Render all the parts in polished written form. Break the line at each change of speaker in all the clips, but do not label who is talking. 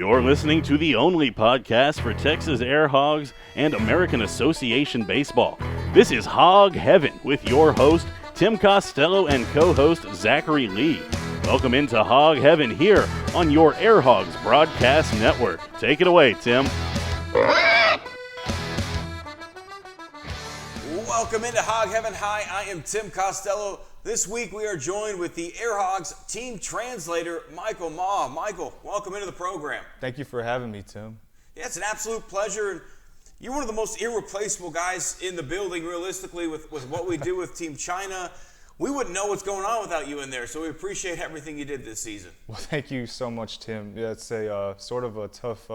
You're listening to the only podcast for Texas AirHogs and American Association Baseball. This is Hog Heaven with your host, Tim Costello, and co-host, Zachary Lee. Welcome into Hog Heaven here on your AirHogs Broadcast Network. Take it away, Tim.
Welcome into Hog Heaven. Hi, I am Tim Costello. This week we are joined with the AirHogs team translator, Michael Ma. Michael, welcome into the program.
Thank you for having me, Tim.
Yeah, it's an absolute pleasure. You're one of the most irreplaceable guys in the building, realistically, with what we do with Team China. We wouldn't know what's going on without you in there, so we appreciate everything you did this season.
Well, thank you so much, Tim. Yeah, it's a sort of a tough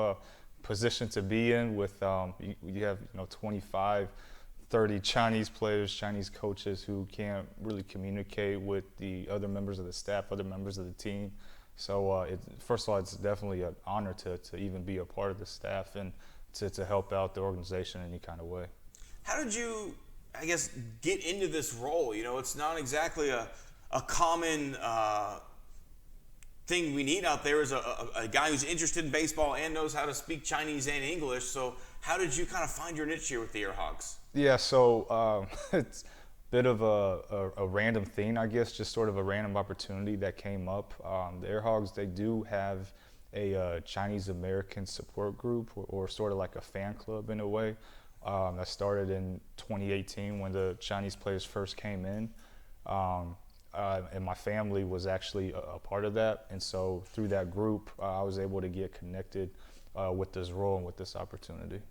position to be in with you have 25, 30 Chinese players, Chinese coaches who can't really communicate with the other members of the staff, other members of the team. So first of all, it's definitely an honor to even be a part of the staff and to help out the organization in any kind of way. How
did you, I guess, get into this role? You know, it's not exactly a common thing we need out there is a guy who's interested in baseball and knows how to speak Chinese and English. So how did you kind of find your niche here with the AirHogs?
Yeah, so it's a bit of a random thing, I guess, just sort of a random opportunity that came up. The AirHogs, they do have a Chinese American support group or sort of like a fan club in a way. That started in 2018 when the Chinese players first came in. And my family was actually a part of that. And so through that group, I was able to get connected with this role and with this opportunity.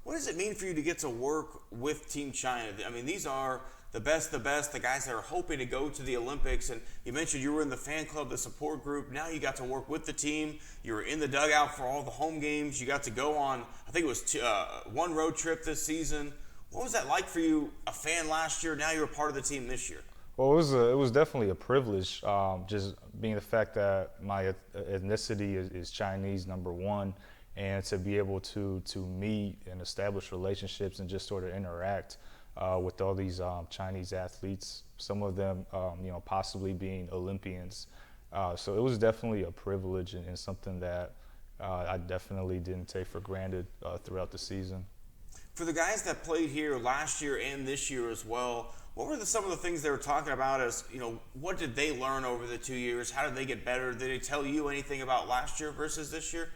What does it mean for you to get to work with Team China? I mean, these are the best, the guys that are hoping to go to the Olympics. And you mentioned you were in the fan club, the support group. Now you got to work with the team. You were in the dugout for all the home games. You got to go on, I think it was one road trip this season. What was that like for you, a fan last year? Now you're a part of the team this year.
Well, it was definitely a privilege, just being the fact that my ethnicity is Chinese, number one, and to be able to meet and establish relationships and just sort of interact with all these Chinese athletes, some of them possibly being Olympians. So it was definitely a privilege and something that I definitely didn't take for granted throughout the season.
For the guys that played here last year and this year as well, what were some of the things they were talking about as, what did they learn over the 2 years? How did they get better? Did they tell you anything about last year versus this year?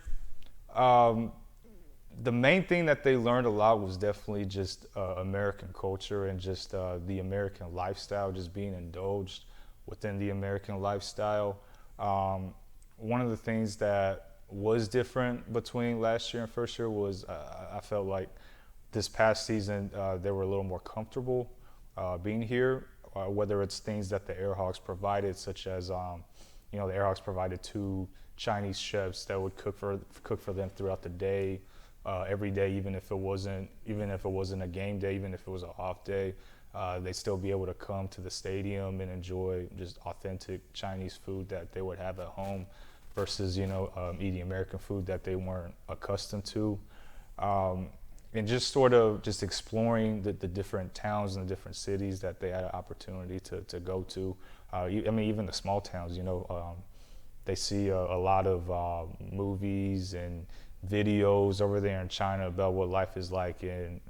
The main thing that they learned a lot was definitely just American culture and just the American lifestyle, just being indulged within the American lifestyle. One of the things that was different between last year and first year was I felt like this past season they were a little more comfortable being here, whether it's things that the AirHogs provided, such as the AirHogs provided 2 Chinese chefs that would cook for them throughout the day, every day, even if it wasn't a game day, even if it was an off day, they'd still be able to come to the stadium and enjoy just authentic Chinese food that they would have at home, versus eating American food that they weren't accustomed to. And just sort of just exploring the different towns and the different cities that they had an opportunity to go to. Even the small towns, they see a lot of movies and videos over there in China about what life is like in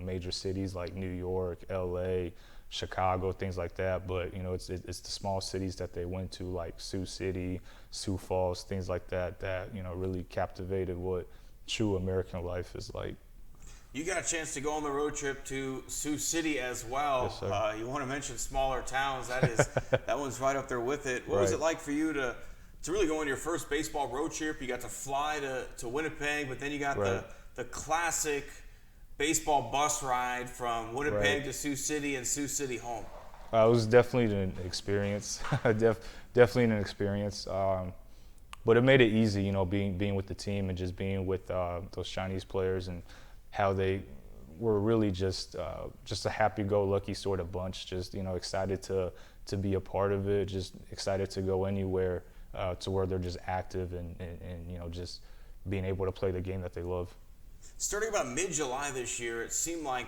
major cities like New York, LA, Chicago, things like that. But it's the small cities that they went to, like Sioux City, Sioux Falls, things like that really captivated what true American life is like.
You got a chance to go on the road trip to Sioux City as well.
Yes, sir.
You want to mention smaller towns? That one's right up there with it. What was it like for you to really go on your first baseball road trip? You got to fly to Winnipeg, but then you got the classic baseball bus ride from Winnipeg to Sioux City and Sioux City home.
It was definitely an experience. Definitely an experience. But it made it easy, being with the team and just being with those Chinese players and how they were really just a happy-go-lucky sort of bunch, just excited to be a part of it, just excited to go anywhere to where they're just active and just being able to play the game that they love.
Starting about mid-July this year, it seemed like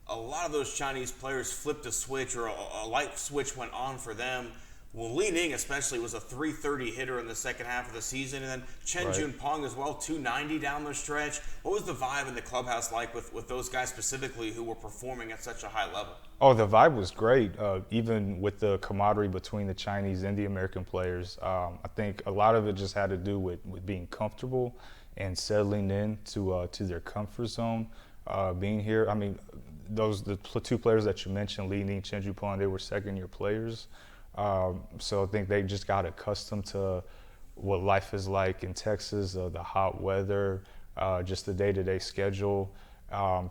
a lot of those Chinese players flipped a switch, or a light switch went on for them. Well, Li Ning especially was a 330 hitter in the second half of the season, and then Chen Junpeng as well, 290 down the stretch. What was the vibe in the clubhouse like with those guys specifically who were performing at such a high level?
Oh, the vibe was great, even with the camaraderie between the Chinese and the American players. I think a lot of it just had to do with being comfortable and settling in to their comfort zone. Being here, I mean, the two players that you mentioned, Li Ning, Chen Junpeng, they were second-year players. So I think they just got accustomed to what life is like in Texas, the hot weather, just the day-to-day schedule.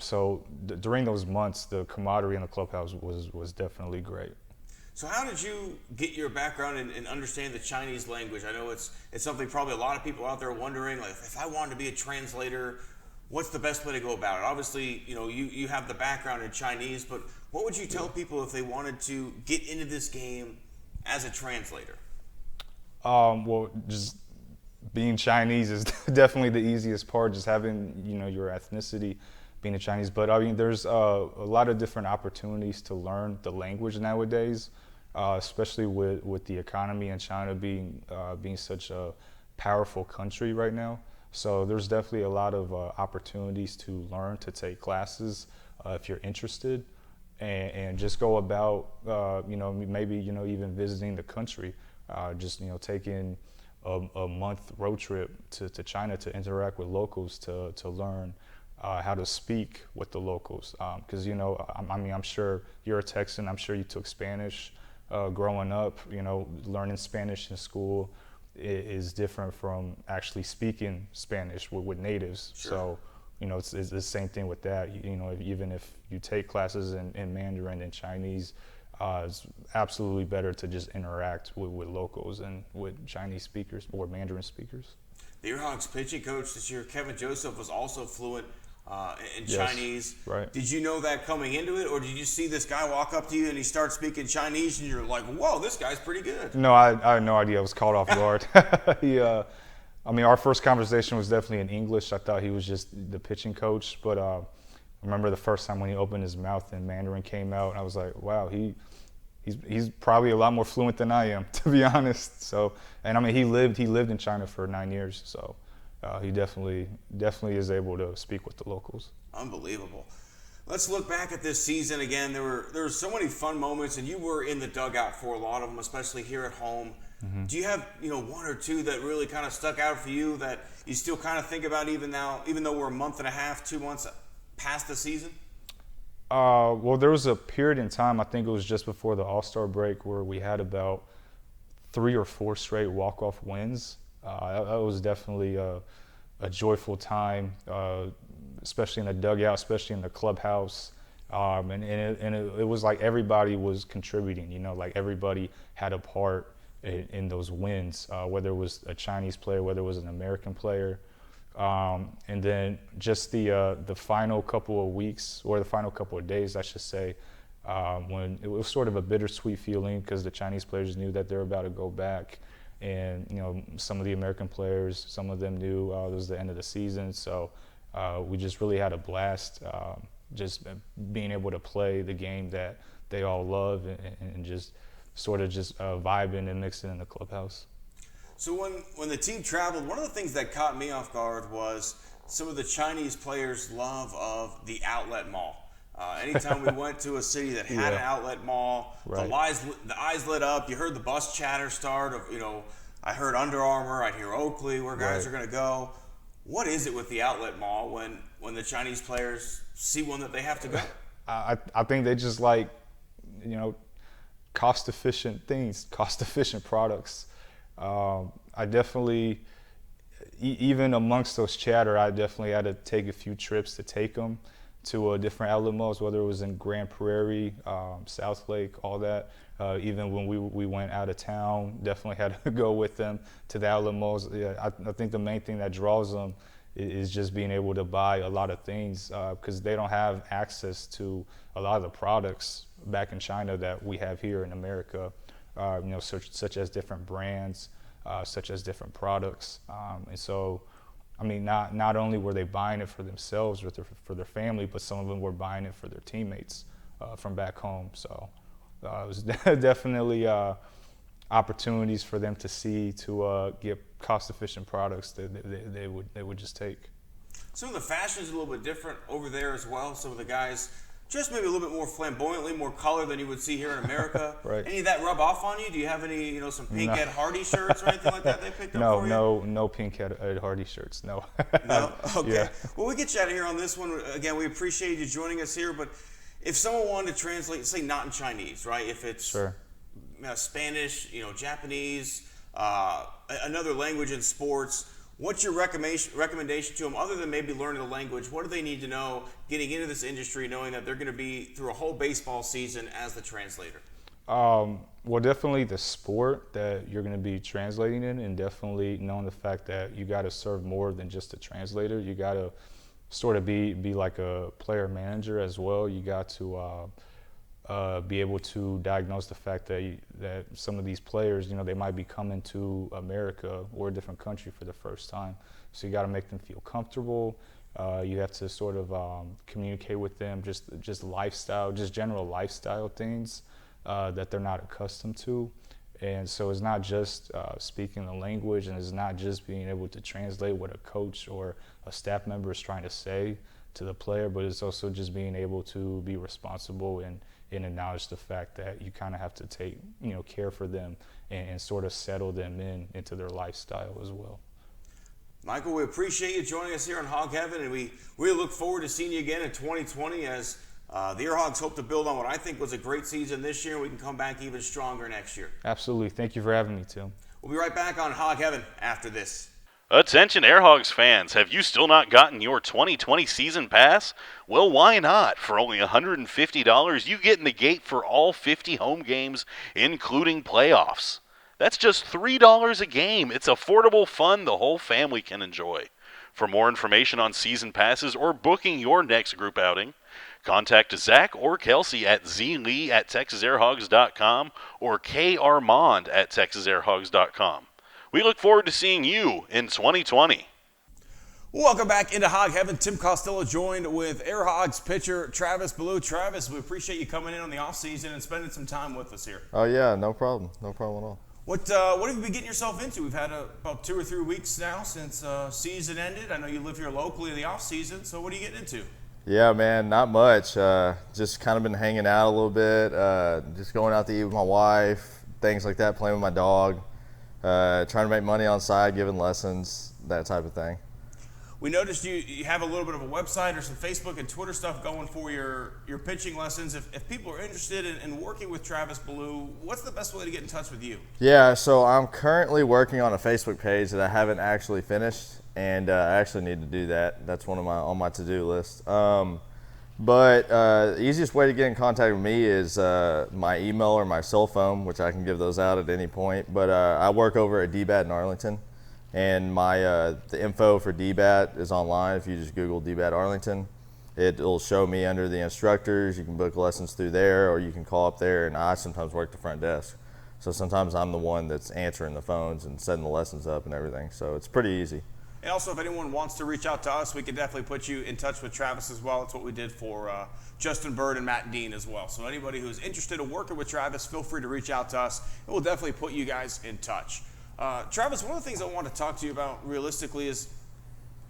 So during those months, the camaraderie in the clubhouse was definitely great.
So how did you get your background and understand the Chinese language? I know it's something probably a lot of people out there are wondering, like, if I wanted to be a translator, what's the best way to go about it? Obviously, you have the background in Chinese, but what would you tell people if they wanted to get into this game as a translator?
Well, just being Chinese is definitely the easiest part, just having, your ethnicity being a Chinese. But I mean, there's a lot of different opportunities to learn the language nowadays, especially with the economy in China being such a powerful country right now. So there's definitely a lot of opportunities to learn, to take classes if you're interested. And just go about, maybe, even visiting the country, just, taking a month road trip to China to interact with locals, to learn how to speak with the locals. Because, I'm sure you're a Texan, I'm sure you took Spanish growing up, learning Spanish in school is different from actually speaking Spanish with natives.
Sure.
So, it's the same thing with that. Even if you take classes in Mandarin and Chinese, it's absolutely better to just interact with locals and with Chinese speakers or Mandarin speakers.
The AirHogs pitching coach this year, Kevin Joseph, was also fluent in
Yes,
Chinese.
right.
Did you know that coming into it, or did you see this guy walk up to you and he starts speaking Chinese and you're like, whoa, this guy's pretty good?
No, I had no idea. I was caught off guard. Our first conversation was definitely in English. I thought he was just the pitching coach, but I remember the first time when he opened his mouth and Mandarin came out, I was like, wow, he's probably a lot more fluent than I am, to be honest. So, and I mean, he lived in China for 9 years, so he definitely is able to speak with the locals.
Unbelievable. Let's look back at this season again. There were so many fun moments, and you were in the dugout for a lot of them, especially here at home. Mm-hmm. Do you have one or two that really kind of stuck out for you that you still kind of think about even now, even though we're a month and a half, 2 months past the season?
Well, there was a period in time, I think it was just before the All-Star break, where we had about 3 or 4 straight walk-off wins. That was definitely a joyful time, especially in the dugout, especially in the clubhouse. And it was like everybody was contributing, like everybody had a part in those wins, whether it was a Chinese player, whether it was an American player. And then just the final couple of weeks, or the final couple of days, I should say, when it was sort of a bittersweet feeling because the Chinese players knew that they were about to go back. And, some of the American players, some of them knew it was the end of the season. So we just really had a blast, just being able to play the game that they all love and just sort of just vibing and mixing in the clubhouse.
So when the team traveled, one of the things that caught me off guard was some of the Chinese players' love of the outlet mall. Anytime we went to a city that had an outlet mall,
right.
the eyes lit up. You heard the bus chatter start of, I heard Under Armour, I'd hear Oakley, where guys are going to go. What is it with the outlet mall when the Chinese players see one that they have to go?
I think they just like, cost-efficient things, cost-efficient products. I definitely, even amongst those chatter, I definitely had to take a few trips to take them to different outlet malls, whether it was in Grand Prairie, South Lake, all that. Even when we went out of town, definitely had to go with them to the outlet malls. Yeah, I think the main thing that draws them is just being able to buy a lot of things because they don't have access to a lot of the products back in China that we have here in America, such as different brands, such as different products. And so, I mean, not only were they buying it for themselves or for their family, but some of them were buying it for their teammates from back home. So it was definitely, I opportunities for them to see to get cost-efficient products that they would just take.
Some of the fashion is a little bit different over there as well. Some of the guys just maybe a little bit more flamboyantly, more color than you would see here in America.
Right.
Any of that rub off on you? Do you have any, some pink Ed Hardy shirts or anything like that they picked up for you?
No pink Ed Hardy shirts, no.
No? Okay.
Yeah.
Well, we get you out of here on this one. Again, we appreciate you joining us here, but if someone wanted to translate, say not in Chinese, right? If it's
Sure.
Spanish, Japanese, another language in sports, what's your recommendation to them other than maybe learning the language? What do they need to know getting into this industry, knowing that they're going to be through a whole baseball season as the translator?
Well, definitely the sport that you're going to be translating in, and definitely knowing the fact that you got to serve more than just a translator. You got to sort of be like a player manager as well. You got to be able to diagnose the fact that some of these players, they might be coming to America or a different country for the first time. So you got to make them feel comfortable. You have to sort of communicate with them just lifestyle, just general lifestyle things that they're not accustomed to. And so it's not just speaking the language, and it's not just being able to translate what a coach or a staff member is trying to say to the player, but it's also just being able to be responsible and acknowledge the fact that you kind of have to take, care for them and sort of settle them into their lifestyle as well.
Michael, we appreciate you joining us here on Hog Heaven, and we really look forward to seeing you again in 2020 as the AirHogs hope to build on what I think was a great season this year, and we can come back even stronger next year.
Absolutely. Thank you for having me, Tim.
We'll be right back on Hog Heaven after this.
Attention AirHogs fans, have you still not gotten your 2020 season pass? Well, why not? For only $150, you get in the gate for all 50 home games, including playoffs. That's just $3 a game. It's affordable fun the whole family can enjoy. For more information on season passes or booking your next group outing, contact Zach or Kelsey at zlee@texasairhogs.com or karmond@texasairhogs.com. We look forward to seeing you in 2020.
Welcome back into Hog Heaven. Tim Costello joined with AirHogs pitcher Travis Ballew. Travis, we appreciate you coming in on the offseason and spending some time with us here.
Oh, yeah, no problem. No problem at all.
What have you been getting yourself into? We've had about 2 or 3 weeks now since season ended. I know you live here locally in the offseason, so what are you getting into?
Yeah, man, not much. Just kind of been hanging out a little bit, just going out to eat with my wife, things like that, playing with my dog. Trying to make money on the side, giving lessons, that type of thing.
We noticed you have a little bit of a website or some Facebook and Twitter stuff going for your pitching lessons. If people are interested in working with Travis Ballew, what's the best way to get in touch with you?
Yeah, so I'm currently working on a Facebook page that I haven't actually finished, and I actually need to do that. That's on my to-do list. But the easiest way to get in contact with me is my email or my cell phone, which I can give those out at any point. But I work over at DBAT in Arlington, and the info for DBAT is online. If you just Google DBAT Arlington, it'll show me under the instructors. You can book lessons through there, or you can call up there, and I sometimes work the front desk. So sometimes I'm the one that's answering the phones and setting the lessons up and everything. So it's pretty easy.
And also, if anyone wants to reach out to us, we can definitely put you in touch with Travis as well. It's what we did for Justin Bird and Matt Dean as well. So anybody who's interested in working with Travis, feel free to reach out to us, and we'll definitely put you guys in touch. Travis, one of the things I want to talk to you about realistically is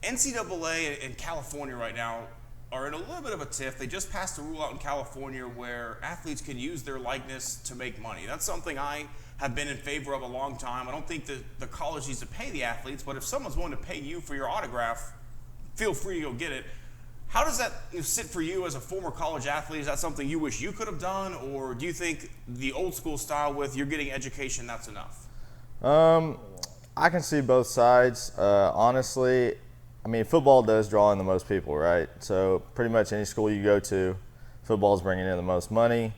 NCAA and California right now are in a little bit of a tiff. They just passed a rule out in California where athletes can use their likeness to make money. That's something I have been in favor of a long time. I don't think that the college needs to pay the athletes, but if someone's willing to pay you for your autograph, feel free to go get it. How does that sit for you as a former college athlete? Is that something you wish you could have done, or do you think the old school style with you're getting education, that's enough?
I can see both sides. Honestly, I mean, football does draw in the most people, right? So pretty much any school you go to, football is bringing in the most money.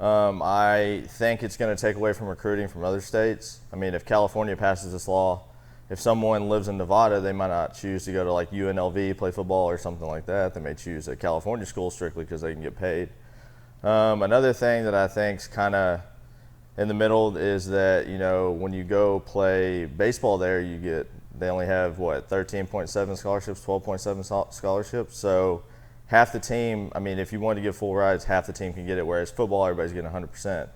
I think it's going to take away from recruiting from other states. I mean, if California passes this law, if someone lives in Nevada, they might not choose to go to like UNLV, play football or something like that. They may choose a California school strictly because they can get paid. Another thing that I think is kind of in the middle is that, when you go play baseball there, they only have 13.7 scholarships, 12.7 scholarships. So half the team, I mean, if you want to give full rides, half the team can get it, whereas football, everybody's getting 100%.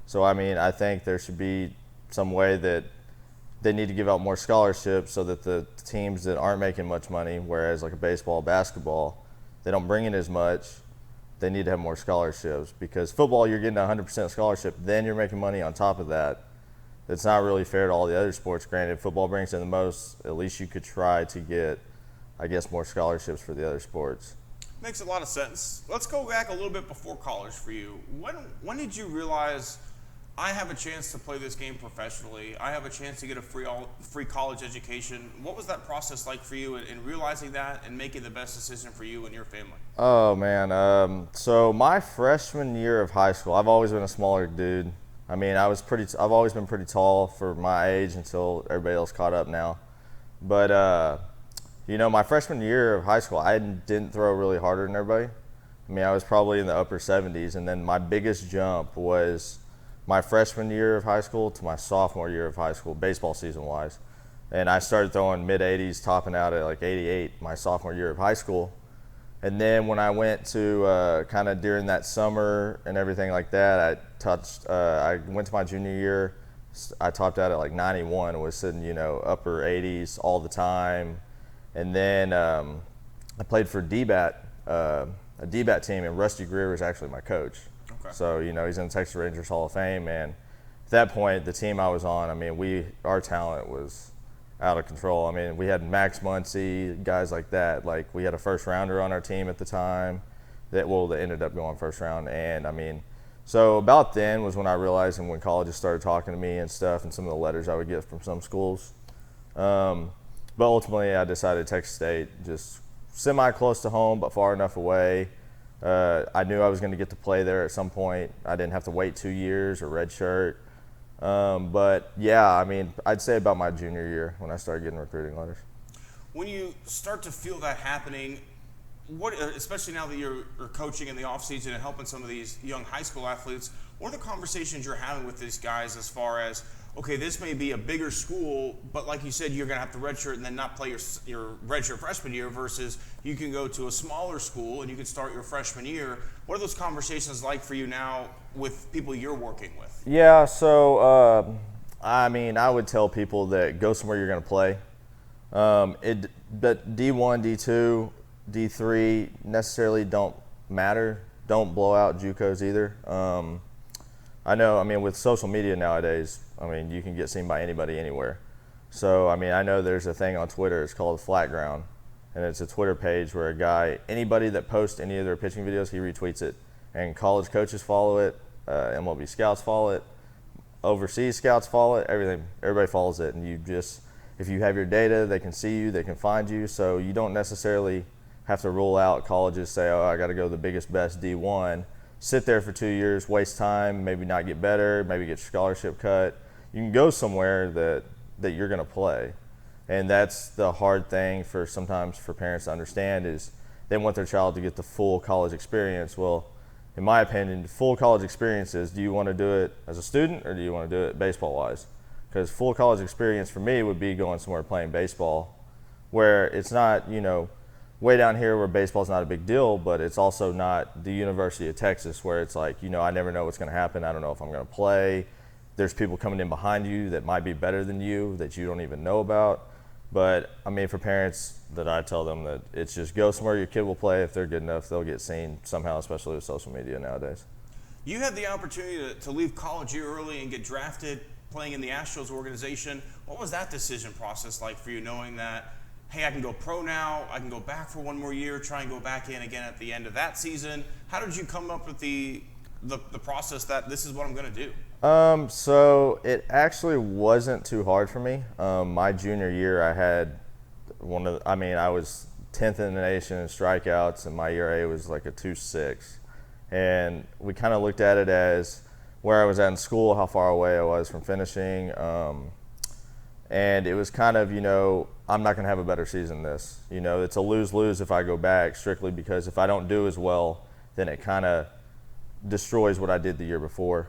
So, I mean, I think there should be some way that they need to give out more scholarships so that the teams that aren't making much money, whereas like a baseball, basketball, they don't bring in as much, they need to have more scholarships. Because football, you're getting a 100% scholarship, then you're making money on top of that. It's not really fair to all the other sports. Granted, football brings in the most. At least you could try to get, I guess, more scholarships for the other sports.
Makes a lot of sense. Let's go back a little bit before college for you. When did you realize I have a chance to play this game professionally? I have a chance to get a free college education. What was that process like for you in realizing that and making the best decision for you and your family?
Oh man, so my freshman year of high school, I've always been a smaller dude. I mean, I've always been pretty tall for my age until everybody else caught up now. But you know, my freshman year of high school, I didn't throw really harder than everybody. I mean, I was probably in the upper 70s, and then my biggest jump was my freshman year of high school to my sophomore year of high school, baseball season-wise. And I started throwing mid-80s, topping out at like 88 my sophomore year of high school. And then when I went to kind of during that summer and everything like that, I went to my junior year. I topped out at like 91, was sitting, you know, upper 80s all the time. And then I played for DBAT, a DBAT team, and Rusty Greer was actually my coach. Okay. So, you know, he's in the Texas Rangers Hall of Fame. And at that point, the team I was on, I mean, our talent was out of control. I mean, we had Max Muncy, guys like that. Like, we had a first rounder on our team at the time that ended up going first round. And, I mean, so about then was when I realized, and when colleges started talking to me and stuff, and some of the letters I would get from some schools. But ultimately, I decided Texas State, just semi-close to home, but far enough away. I knew I was going to get to play there at some point. I didn't have to wait 2 years or redshirt. But, yeah, I mean, I'd say about my junior year when I started getting recruiting letters.
When you start to feel that happening, especially now that you're coaching in the offseason and helping some of these young high school athletes, what are the conversations you're having with these guys as far as, okay, this may be a bigger school, but like you said, you're going to have to redshirt and then not play your redshirt freshman year versus you can go to a smaller school and you can start your freshman year. What are those conversations like for you now with people you're working with?
Yeah, so, I mean, I would tell people that go somewhere you're going to play. But D1, D2, D3 necessarily don't matter. Don't blow out JUCOs either. I know, I mean, with social media nowadays, I mean, you can get seen by anybody anywhere. So, I mean, I know there's a thing on Twitter, it's called Flat Ground, and it's a Twitter page where anybody that posts any of their pitching videos, he retweets it. And college coaches follow it, MLB scouts follow it, overseas scouts follow it, everybody follows it. And if you have your data, they can see you, they can find you. So you don't necessarily have to rule out colleges, say, oh, I got to go the biggest, best D1. Sit there for 2 years, waste time, maybe not get better, maybe get your scholarship cut. You can go somewhere that you're going to play. And that's the hard thing sometimes for parents to understand is they want their child to get the full college experience. Well, in my opinion, full college experience is, do you want to do it as a student or do you want to do it baseball-wise? Because full college experience for me would be going somewhere playing baseball where it's not, you know, way down here where baseball's not a big deal, but it's also not the University of Texas where it's like, you know, I never know what's going to happen. I don't know if I'm going to play. There's people coming in behind you that might be better than you that you don't even know about. But, I mean, for parents, that I tell them that it's just go somewhere your kid will play. If they're good enough, they'll get seen somehow, especially with social media nowadays.
You had the opportunity to leave college year early and get drafted playing in the Astros organization. What was that decision process like for you, knowing that, hey, I can go pro now, I can go back for one more year, try and go back in again at the end of that season? How did you come up with the process that this is what I'm going to do?
So it actually wasn't too hard for me. My junior year, I had I was 10th in the nation in strikeouts, and my ERA was like a 2.6. And we kind of looked at it as where I was at in school, how far away I was from finishing. And it was kind of, you know, I'm not going to have a better season than this. You know, it's a lose-lose if I go back, strictly because if I don't do as well, then it kind of destroys what I did the year before.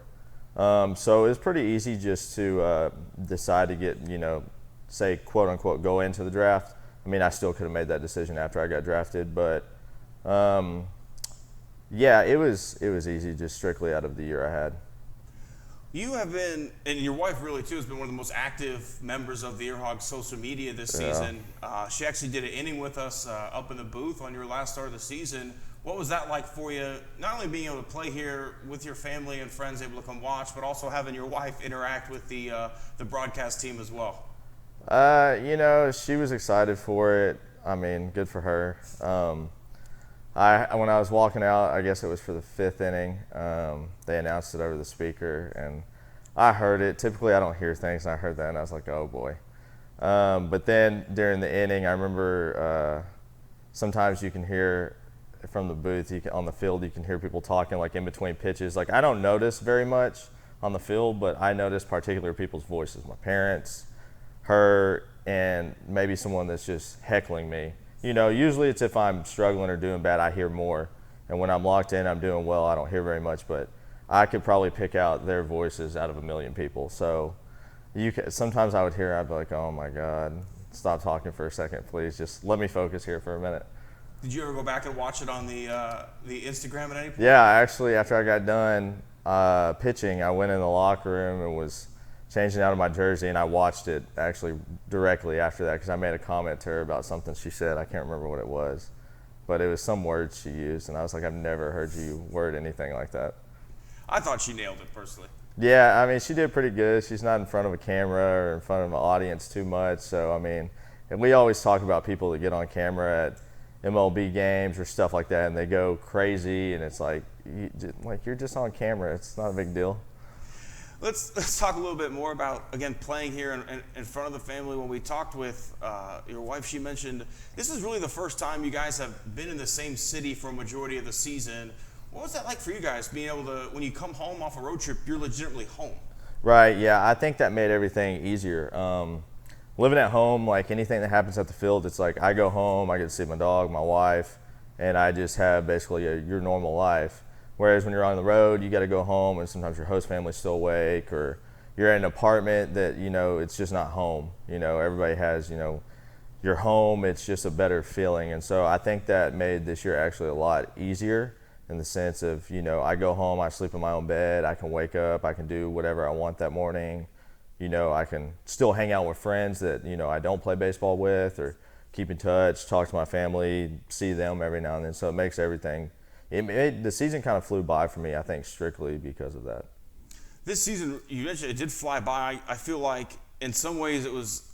So it was pretty easy just to decide to get, you know, say, quote unquote, go into the draft. I mean, I still could have made that decision after I got drafted, but yeah, it was easy just strictly out of the year I had.
You have been, and your wife really too, has been one of the most active members of the AirHogs social media this season. She actually did an inning with us up in the booth on your last start of the season. What was that like for you, not only being able to play here with your family and friends able to come watch, but also having your wife interact with the broadcast team as well?
She was excited for it. I mean, good for her. When I was walking out, I guess it was for the 5th inning, they announced it over the speaker, and I heard it. Typically, I don't hear things, and I heard that, and I was like, oh, boy. But then during the inning, I remember sometimes you can hear from the booth, on the field, you can hear people talking, like, in between pitches. Like, I don't notice very much on the field, but I notice particular people's voices, my parents, her, and maybe someone that's just heckling me. Usually it's if I'm struggling or doing bad, I hear more. And when I'm locked in, I'm doing well, I don't hear very much. But I could probably pick out their voices out of a million people. So sometimes I would hear, I'd be like, oh my God, stop talking for a second, please. Just let me focus here for a minute.
Did you ever go back and watch it on the Instagram at any point?
Yeah, actually, after I got done pitching, I went in the locker room and was changing out of my jersey, and I watched it actually directly after that because I made a comment to her about something she said. I can't remember what it was, but it was some words she used, and I was like, I've never heard you word anything like that.
I thought she nailed it personally.
Yeah, I mean, she did pretty good. She's not in front of a camera or in front of an audience too much, so I mean, and we always talk about people that get on camera at MLB games or stuff like that, and they go crazy, and it's like you're just on camera. It's not a big deal.
Let's talk a little bit more about, again, playing here in front of the family. When we talked with your wife, she mentioned this is really the first time you guys have been in the same city for a majority of the season. What was that like for you guys, being able to, when you come home off a road trip, you're legitimately home?
Right, yeah, I think that made everything easier. Living at home, like anything that happens at the field, it's like I go home, I get to see my dog, my wife, and I just have basically your normal life. Whereas when you're on the road, you got to go home, and sometimes your host family's still awake, or you're in an apartment that, it's just not home. Everybody has, your home, it's just a better feeling. And so I think that made this year actually a lot easier in the sense of, I go home, I sleep in my own bed, I can wake up, I can do whatever I want that morning. I can still hang out with friends that, I don't play baseball with, or keep in touch, talk to my family, see them every now and then. So it makes everything. The season kind of flew by for me, I think, strictly because of that.
This season, you mentioned it did fly by. I feel like in some ways it was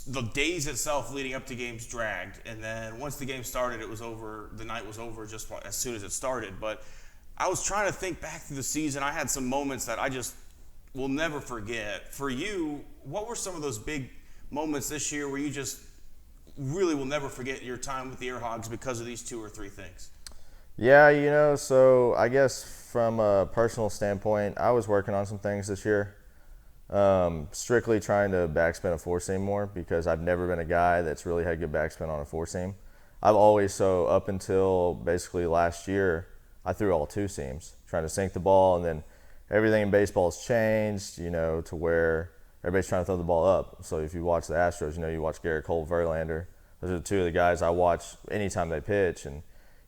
the days itself leading up to games dragged, and then once the game started, it was over. The night was over just as soon as it started. But I was trying to think back through the season. I had some moments that I just will never forget. For you, what were some of those big moments this year where you just really will never forget your time with the AirHogs because of these 2 or 3 things?
Yeah, so I guess from a personal standpoint, I was working on some things this year. Strictly trying to backspin a 4-seam more because I've never been a guy that's really had good backspin on a 4-seam. I've always, up until basically last year, I threw all 2 seams, trying to sink the ball, and then everything in baseball has changed, to where everybody's trying to throw the ball up. So if you watch the Astros, you watch Garrett Cole, Verlander. Those are the 2 of the guys I watch anytime they pitch, and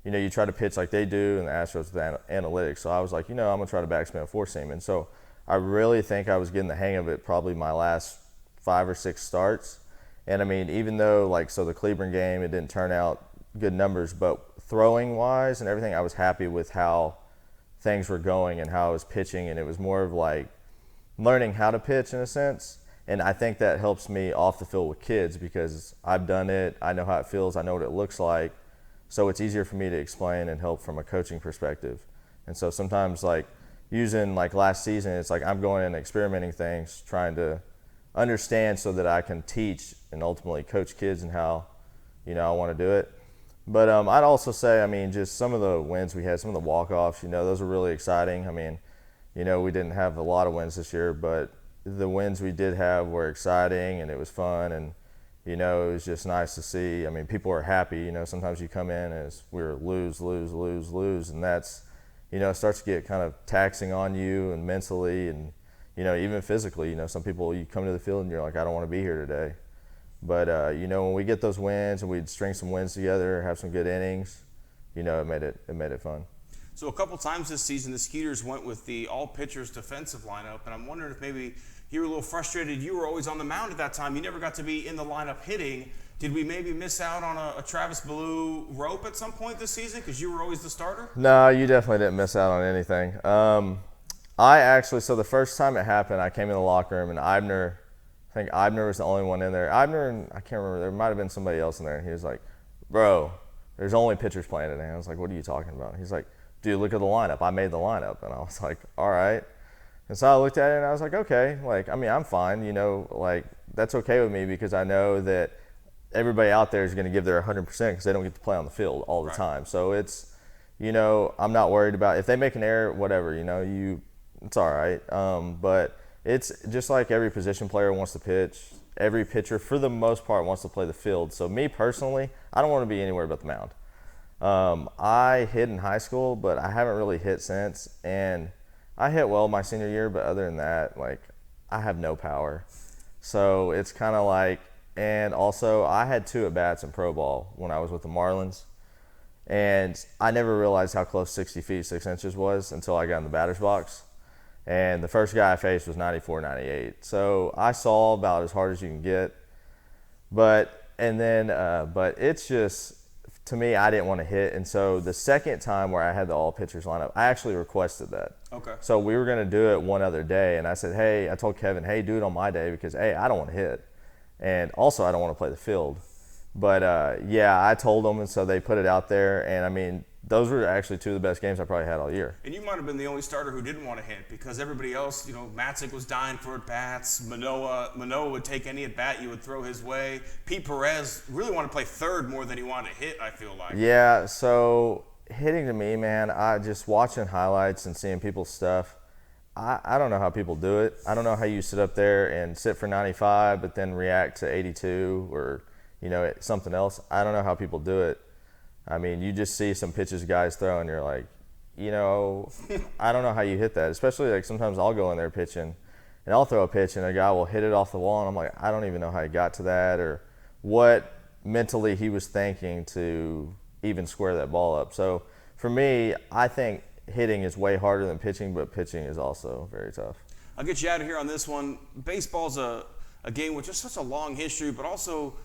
you try to pitch like they do, and the Astros with analytics. So I was like, I'm going to try to backspin a 4-seam. And so I really think I was getting the hang of it probably my last 5 or 6 starts. And I mean, even though, the Cleveland game, it didn't turn out good numbers, but throwing-wise and everything, I was happy with how things were going and how I was pitching. And it was more of learning how to pitch in a sense. And I think that helps me off the field with kids because I've done it. I know how it feels. I know what it looks like. So it's easier for me to explain and help from a coaching perspective. And so sometimes using last season, it's I'm going and experimenting things, trying to understand so that I can teach and ultimately coach kids and how, I want to do it. But I'd also say, just some of the wins we had, some of the walk-offs, those were really exciting. We didn't have a lot of wins this year, but the wins we did have were exciting and it was fun. And it was just nice to see. People are happy. Sometimes you come in as we're lose, and that's, it starts to get kind of taxing on you and mentally and, even physically. Some people, you come to the field and you're like, I don't want to be here today. But, when we get those wins and we'd string some wins together, have some good innings, it made it fun.
So a couple times this season, the Skeeters went with the all-pitchers defensive lineup, and I'm wondering if maybe you were a little frustrated. You were always on the mound at that time. You never got to be in the lineup hitting. Did we maybe miss out on a Travis Ballew rope at some point this season because you were always the starter?
No, you definitely didn't miss out on anything. So the first time it happened, I came in the locker room, and I think Eibner was the only one in there. Eibner, and I can't remember, there might have been somebody else in there, and he was like, bro, there's only pitchers playing today. And I was like, what are you talking about? He's like, dude, look at the lineup. I made the lineup. And I was like, all right. And so I looked at it, and I was like, okay. I'm fine. That's okay with me because I know that everybody out there is going to give their 100% because they don't get to play on the field all the time. So it's, I'm not worried about if they make an error, whatever, it's all right. But it's just like every position player wants to pitch. Every pitcher, for the most part, wants to play the field. So me personally, I don't want to be anywhere but the mound. I hit in high school, but I haven't really hit since. And I hit well my senior year, but other than that, I have no power. So it's kind of like, and also I had 2 at-bats in pro ball when I was with the Marlins. And I never realized how close 60 feet, 6 inches was until I got in the batter's box. And the first guy I faced was 94, 98. So I saw about as hard as you can get. But it's just, to me, I didn't want to hit. And so the second time where I had the all-pitchers lineup, I actually requested that.
Okay.
So we were going to do it one other day. And I said, I told Kevin, do it on my day because, I don't want to hit. And also, I don't want to play the field. But, I told them, and so they put it out there. And, those were actually 2 of the best games I probably had all year.
And you might have been the only starter who didn't want to hit because everybody else, Matzik was dying for at-bats. Manoah would take any at-bat you would throw his way. Pete Perez really wanted to play third more than he wanted to hit, I feel like.
Yeah, so hitting to me, man, I just watching highlights and seeing people's stuff, I don't know how people do it. I don't know how you sit up there and sit for 95 but then react to 82 or, something else. I don't know how people do it. You just see some pitches guys throw, and you're like, I don't know how you hit that. Especially, sometimes I'll go in there pitching, and I'll throw a pitch, and a guy will hit it off the wall, and I'm like, I don't even know how he got to that or what mentally he was thinking to even square that ball up. So, for me, I think hitting is way harder than pitching, but pitching is also very tough.
I'll get you out of here on this one. Baseball's a game with just such a long history, but also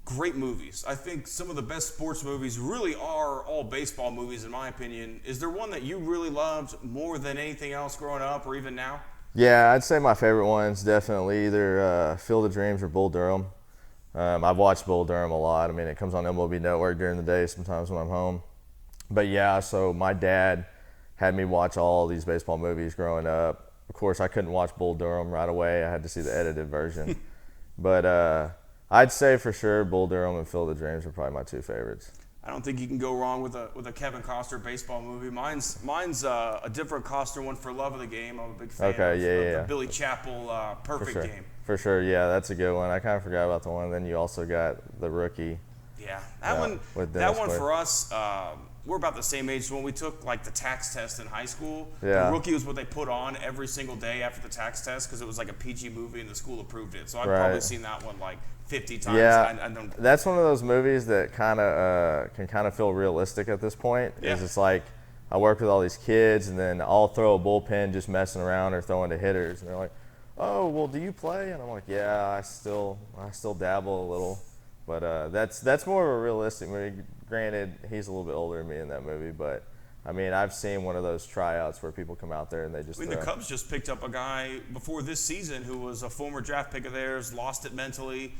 great movies. I think some of the best sports movies really are all baseball movies, in my opinion. Is there one that you really loved more than anything else growing up or even now?
Yeah, I'd say my favorite one's definitely either Field of Dreams or Bull Durham. I've watched Bull Durham a lot. It comes on MLB Network during the day sometimes when I'm home. But yeah, so my dad had me watch all these baseball movies growing up. Of course, I couldn't watch Bull Durham right away. I had to see the edited version. But I'd say for sure Bull Durham and Field of Dreams are probably my 2 favorites.
I don't think you can go wrong with a Kevin Costner baseball movie. Mine's a different Costner one for Love of the Game. I'm a big fan of the Billy Chappell Perfect Game.
For sure, yeah, that's a good one. I kind of forgot about the one. Then you also got The Rookie.
Yeah, that one for us, we're about the same age. So when we took the tax test in high school, The Rookie was what they put on every single day after the tax test because it was like a PG movie and the school approved it. So I've probably seen that one 50 times.
Yeah, that's one of those movies that can kind of feel realistic at this point.
Yeah.
It's like I work with all these kids, and then I'll throw a bullpen just messing around or throwing to hitters, and they're like, "Oh, well, do you play?" And I'm like, "Yeah, I still dabble a little." But that's more of a realistic movie. Granted, he's a little bit older than me in that movie, but I've seen one of those tryouts where people come out there and they just
the Cubs just picked up a guy before this season who was a former draft pick of theirs, lost it mentally,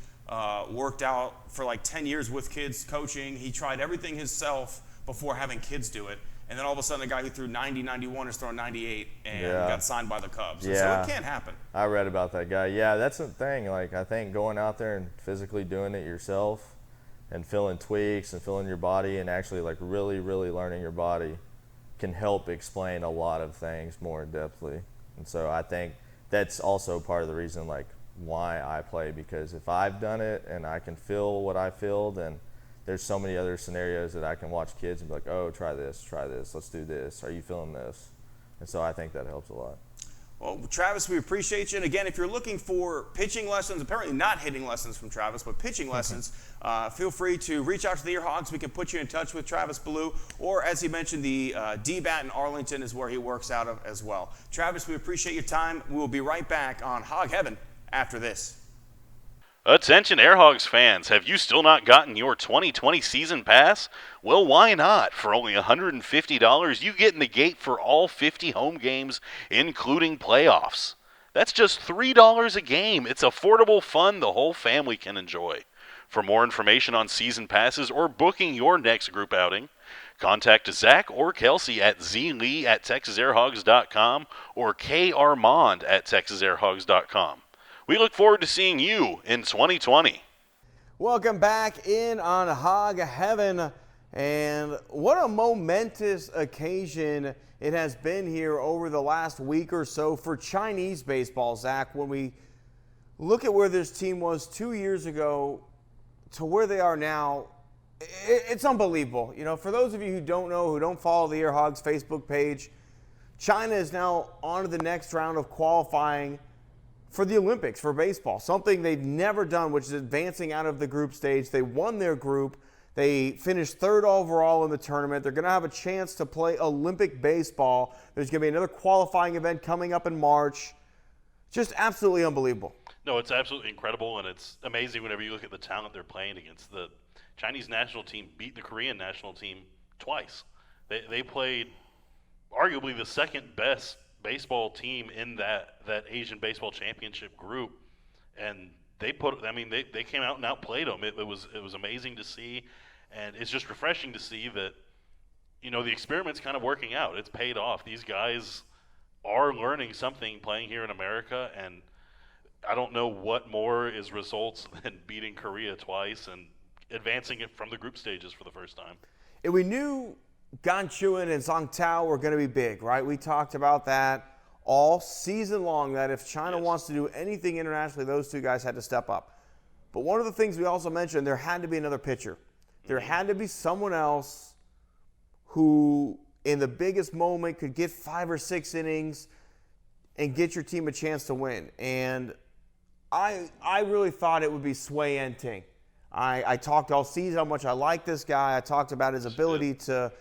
worked out for 10 years with kids coaching. He tried everything himself before having kids do it. And then all of a sudden, a guy who threw 90, 91 is throwing 98 and got signed by the Cubs. So it can happen.
I read about that guy. Yeah, that's the thing. I think going out there and physically doing it yourself and feeling tweaks and feeling your body and actually really, really learning your body can help explain a lot of things more in-depthly. And so I think that's also part of the reason why I play, because if I've done it and I can feel what I feel, then there's so many other scenarios that I can watch kids and be like, oh, try this, let's do this. Are you feeling this? And so I think that helps a lot.
Well, Travis, we appreciate you. And again, if you're looking for pitching lessons, apparently not hitting lessons from Travis, but pitching lessons, feel free to reach out to the AirHogs. We can put you in touch with Travis Ballew. Or, as he mentioned, the D-Bat in Arlington is where he works out of as well. Travis, we appreciate your time. We will be right back on Hog Heaven after this.
Attention AirHogs fans, have you still not gotten your 2020 season pass? Well, why not? For only $150, you get in the gate for all 50 home games, including playoffs. That's just $3 a game. It's affordable fun the whole family can enjoy. For more information on season passes or booking your next group outing, contact Zach or Kelsey at zlee@texasairhogs.com or karmond@texasairhogs.com. We look forward to seeing you in 2020.
Welcome back in on Hog Heaven. And what a momentous occasion it has been here over the last week or so for Chinese baseball, Zach. When we look at where this team was 2 years ago to where they are now, it's unbelievable. You know, for those of you who don't know, who don't follow the AirHogs Facebook page, China is now on to the next round of qualifying for the Olympics for baseball, something they've never done, which is advancing out of the group stage. They won their group. They finished third overall in the tournament. They're going to have a chance to play Olympic baseball. There's going to be another qualifying event coming up in March. Just absolutely unbelievable.
No, it's absolutely incredible, and it's amazing whenever you look at the talent they're playing against. The Chinese national team beat the Korean national team twice. They played arguably the second best baseball team in that Asian baseball championship group, and they came out and outplayed them. It was amazing to see, and it's just refreshing to see that, you know, the experiment's kind of working out. It's paid off. These guys are learning something playing here in America, and I don't know what more is results than beating Korea twice and advancing it from the group stages for the first time.
And we knew Gan Chuan and Zhang Tao were going to be big, right? We talked about that all season long, that if China wants to do anything internationally, those two guys had to step up. But one of the things we also mentioned, there had to be another pitcher. There had to be someone else who, in the biggest moment, could get 5 or 6 innings and get your team a chance to win. And I really thought it would be Sui Enting. I talked all season how much I like this guy. I talked about his ability to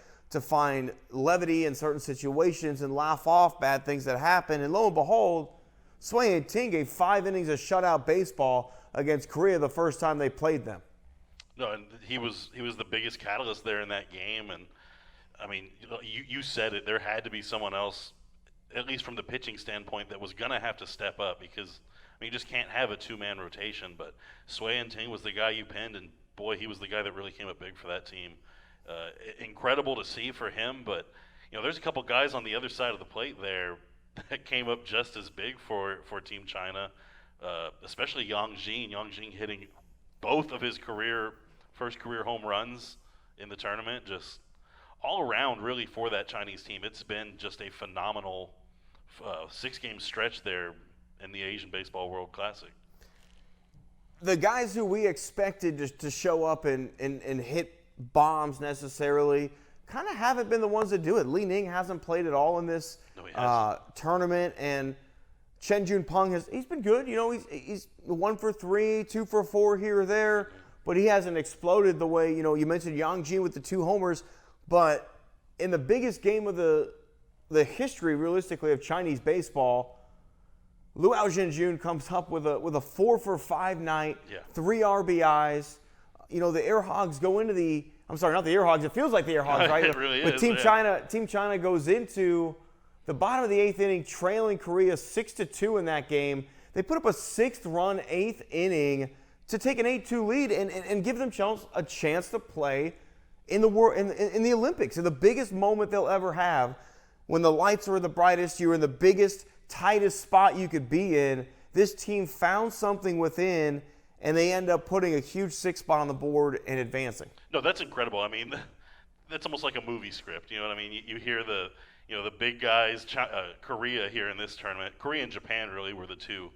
find levity in certain situations and laugh off bad things that happen. And lo and behold, Sui Enting gave 5 innings of shutout baseball against Korea the first time they played them.
No, and he was the biggest catalyst there in that game. And I mean, you said it. There had to be someone else, at least from the pitching standpoint, that was going to have to step up, because you just can't have a 2-man rotation. But Sui Enting was the guy you pinned, and boy, he was the guy that really came up big for that team. Incredible to see for him, but there's a couple guys on the other side of the plate there that came up just as big for Team China, especially Yang Jing. Yang Jing hitting both of his first career home runs in the tournament. Just all around, really, for that Chinese team, it's been just a phenomenal 6-game stretch there in the Asian Baseball World Classic.
The guys who we expected to show up and hit bombs necessarily kind of haven't been the ones that do it. Li Ning hasn't played at all in this tournament, and Chen Junpeng he's been good. He's 1 for 3, 2 for 4 here or there, but he hasn't exploded the way, you mentioned Yang Jing with the 2 homers, but in the biggest game of the history, realistically, of Chinese baseball, Luo Zhenjun comes up with a 4 for 5 night, 3 RBIs. The AirHogs go into not the AirHogs. It feels like the AirHogs, right?
It really
but
is.
Team China goes into the bottom of the 8th inning, trailing Korea 6-2 in that game. They put up a 6th-run 8th inning to take an 8-2 lead and give themselves a chance to play in the Olympics, in the biggest moment they'll ever have. When the lights are the brightest, you're in the biggest, tightest spot you could be in. This team found something within, and they end up putting a huge 6 spot on the board and advancing.
No, that's incredible. I mean, that's almost like a movie script. You know what I mean? You hear the big guys, Korea here in this tournament. Korea and Japan really were the two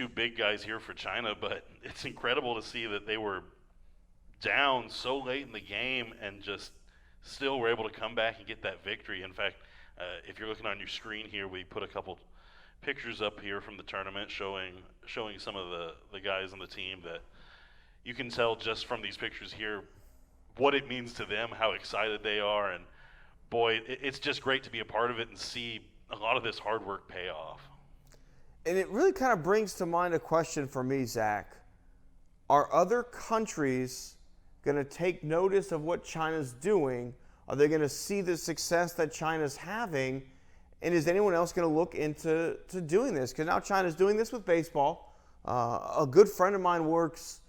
big guys here for China, but it's incredible to see that they were down so late in the game and just still were able to come back and get that victory. In fact, if you're looking on your screen here, we put a couple pictures up here from the tournament showing some of the guys on the team that you can tell just from these pictures here what it means to them, how excited they are, and boy, it's just great to be a part of it and see a lot of this hard work pay off.
And it really kind of brings to mind a question for me, Zach. Are other countries going to take notice of what China's doing? Are they going to see the success that China's having? And is anyone else going to look into doing this? Because now China's doing this with baseball. A good friend of mine works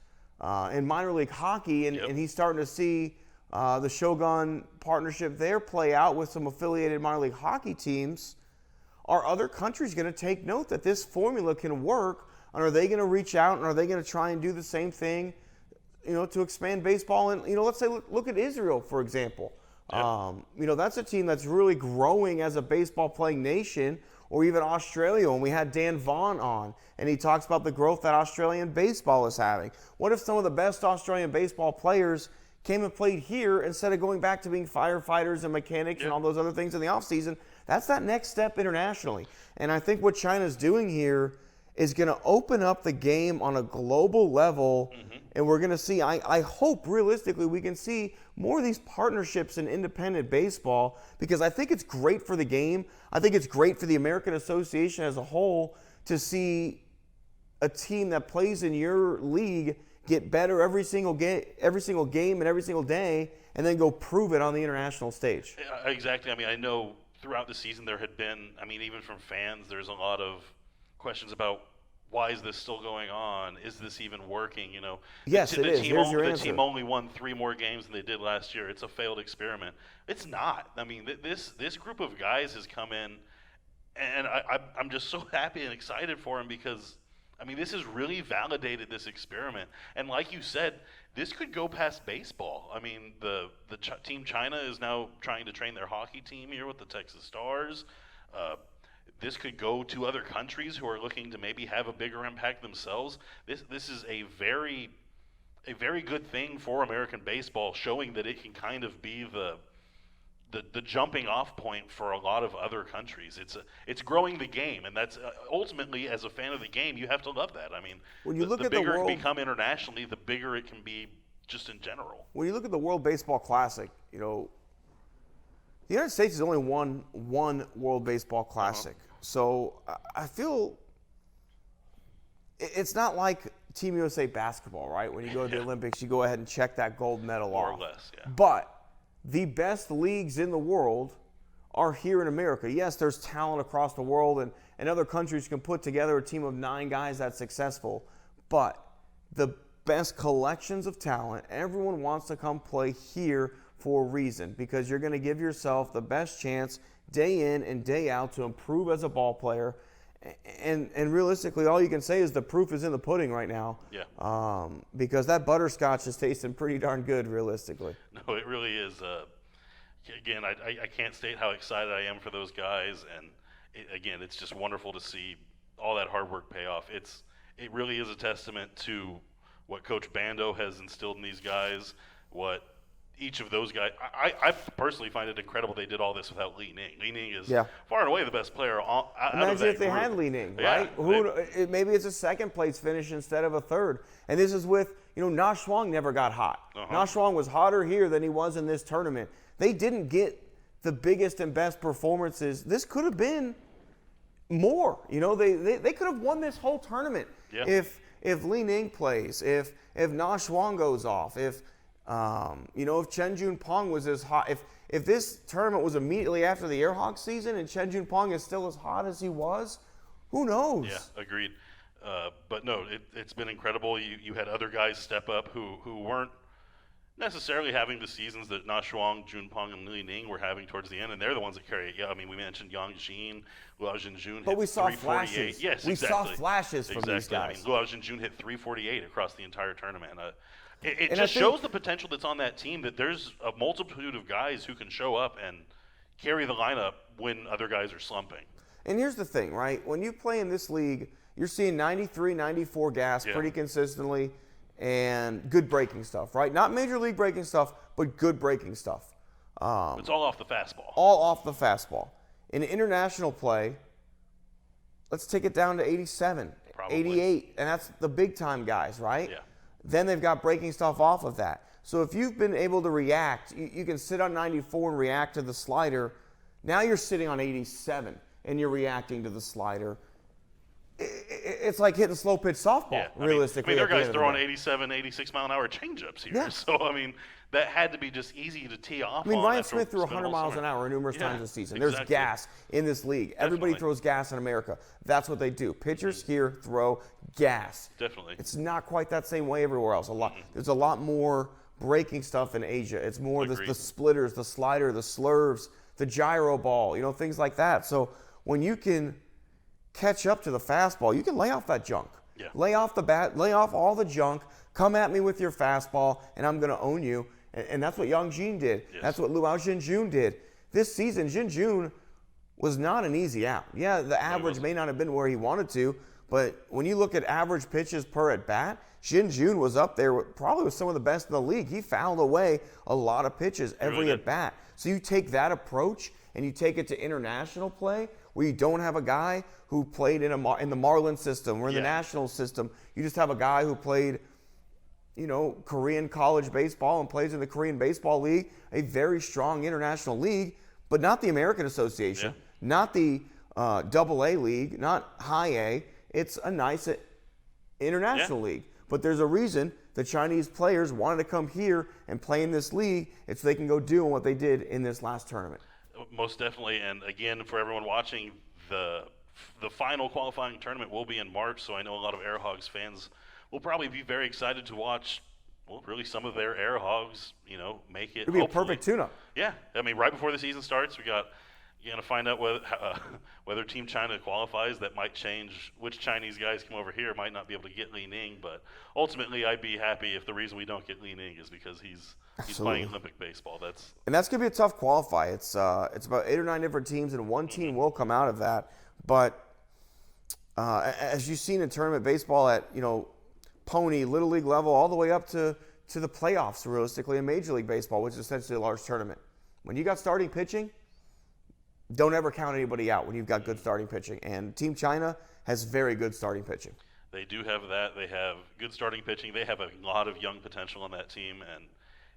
in minor league hockey, and he's starting to see the Shogun partnership there play out with some affiliated minor league hockey teams. Are other countries going to take note that this formula can work? And are they going to reach out and are they going to try and do the same thing, to expand baseball? And, let's say, look at Israel, for example.
Yep.
That's a team that's really growing as a baseball playing nation, or even Australia. When we had Dan Vaughn on, and he talks about the growth that Australian baseball is having. What if some of the best Australian baseball players came and played here instead of going back to being firefighters and mechanics and all those other things in the offseason? That's that next step internationally. And I think what China's doing here is going to open up the game on a global level, and we're going to see, I hope realistically we can see more of these partnerships in independent baseball, because I think it's great for the game. I think it's great for the American Association as a whole to see a team that plays in your league get better every single game and every single day, and then go prove it on the international stage.
Exactly. I mean, I know throughout the season there had been, even from fans, there's a lot of questions about why is this still going on? Is this even working?
Yes, it is. Here's your answer.
The team only won 3 more games than they did last year. It's a failed experiment. It's not. This group of guys has come in, and I'm just so happy and excited for them because, this has really validated this experiment. And like you said, this could go past baseball. The Team China is now trying to train their hockey team here with the Texas Stars. This could go to other countries who are looking to maybe have a bigger impact themselves. This is a very good thing for American baseball, showing that it can kind of be the jumping off point for a lot of other countries. It's growing the game, and that's ultimately, as a fan of the game, you have to love that.
When you look
the
at
bigger
the world,
it become internationally, the bigger it can be just in general.
When you look at the World Baseball Classic, the United States has only won one World Baseball Classic. So I feel it's not like Team USA basketball, right? When you go to the Olympics, you go ahead and check that gold medal off.
More or less, yeah.
But the best leagues in the world are here in America. Yes, there's talent across the world, and other countries can put together a team of 9 guys that's successful. But the best collections of talent, everyone wants to come play here for a reason, because you're going to give yourself the best chance day in and day out to improve as a ball player. And realistically, all you can say is the proof is in the pudding right now.
Yeah.
Because that butterscotch is tasting pretty darn good, realistically.
No, it really is. Again, I can't state how excited I am for those guys. And it's just wonderful to see all that hard work pay off. It really is a testament to what Coach Bando has instilled in these guys, what each of those guys. I personally find it incredible they did all this without Li Ning. Li Ning is far and away the best player out of that
Imagine if they
group.
had Li Ning, right? Maybe it's a second place finish instead of a third. And this is with, Na Shuang never got hot. Na Shuang was hotter here than he was in this tournament. They didn't get the biggest and best performances. This could have been more. They could have won this whole tournament if Li Ning plays, if Na Shuang goes off, if Chen Junpeng was as hot, if this tournament was immediately after the AirHogs season and Chen Junpeng is still as hot as he was, who knows?
Yeah, agreed. But no, it's been incredible. You had other guys step up who weren't necessarily having the seasons that Na Shuang, Junpeng, and Li Ning were having towards the end, and they're the ones that carry it. Yeah, we mentioned Yang Jin, Luo Jinjun.
But we saw flashes.
Yes,
we saw flashes from these guys.
Luo Jinjun hit 348 across the entire tournament. It just shows the potential that's on that team, that there's a multitude of guys who can show up and carry the lineup when other guys are slumping.
And here's the thing, right? When you play in this league, you're seeing 93, 94 gas pretty consistently, and good breaking stuff, right? Not major league breaking stuff, but good breaking stuff.
It's all off the fastball.
All off the fastball. In international play, let's take it down to 87,
Probably.
88, and that's the big time guys, right?
Yeah.
Then they've got breaking stuff off of that. So if you've been able to react, you can sit on 94 and react to the slider. Now you're sitting on 87 and you're reacting to the slider. It's like hitting slow pitch softball, realistically.
I mean, there are guys
at the
throwing
end of the day.
87, 86 mile an hour changeups here.
Yeah.
So, I mean, that had to be just easy to tee off
I mean,
on
Ryan
after
Smith threw
spending
100
all
miles
summer.
an hour numerous
Yeah,
times this season. There's
exactly.
gas in this league. Everybody
Definitely.
throws gas in America. That's what they do. Pitchers here throw gas.
Definitely.
It's not quite that same way everywhere else. There's a lot more breaking stuff in Asia. It's more the
Agreed.
splitters, the slider, the slurves, the gyro ball, things like that. So when you can catch up to the fastball, you can lay off that junk.
Yeah.
Lay off the bat, lay off all the junk, come at me with your fastball, and I'm going to own you. And that's what Yang Jin did.
Yes.
That's what Luao Jinjun did. This season, Jinjun was not an easy out. Yeah, the average may not have been where he wanted to, but when you look at average pitches per at bat, Jinjun was up there probably with some of the best in the league. He fouled away a lot of pitches every
really
at
did.
bat. So you take that approach and you take it to international play where you don't have a guy who played in the Marlin system or in the
Yeah.
national system. You just have a guy who played Korean college baseball and plays in the Korean Baseball League, a very strong international league, but not the American Association,
Yeah.
not the AA league, not high A. It's a nice international
Yeah.
league. But there's a reason the Chinese players wanted to come here and play in this league. It's so they can go do what they did in this last tournament.
Most definitely, and again, for everyone watching, the final qualifying tournament will be in March, so I know a lot of AirHogs fans will probably be very excited to watch, well, really some of their AirHogs, make it.
It'll be a
hopefully.
perfect tune-up.
Yeah, I mean, right before the season starts, you're going to find out whether Team China qualifies. That might change which Chinese guys come over here. Might not be able to get Li Ning, but ultimately I'd be happy if the reason we don't get Li Ning is because he's playing Olympic baseball. That's
going to be a tough qualify. It's about 8 or 9 different teams, and one team will come out of that. But as you've seen in tournament baseball at Pony, Little League level, all the way up to the playoffs, realistically, in Major League Baseball, which is essentially a large tournament. When you got starting pitching, don't ever count anybody out when you've got good starting pitching. And Team China has very good starting pitching.
They do have that. They have good starting pitching. They have a lot of young potential on that team, and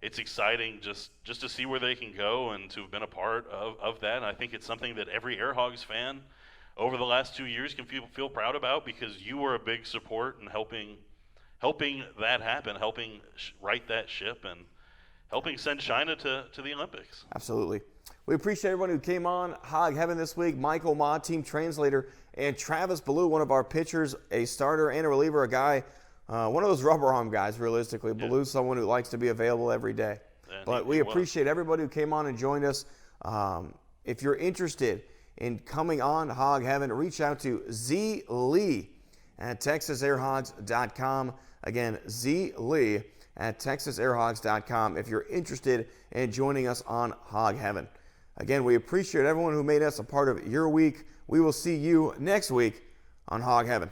it's exciting just to see where they can go and to have been a part of that. And I think it's something that every AirHogs fan over the last 2 years can feel proud about, because you were a big support in helping that happen, helping right that ship, and helping send China to the Olympics.
Absolutely. We appreciate everyone who came on Hog Heaven this week. Michael Ma, team translator, and Travis Ballew, one of our pitchers, a starter and a reliever, a guy, one of those rubber arm guys, realistically. Yeah. Ballew's someone who likes to be available every day. But we appreciate everybody who came on and joined us. If you're interested in coming on Hog Heaven, reach out to Z Lee at TexasAirHogs.com. Again, Z Lee at TexasAirHogs.com if you're interested in joining us on Hog Heaven. Again, we appreciate everyone who made us a part of your week. We will see you next week on Hog Heaven.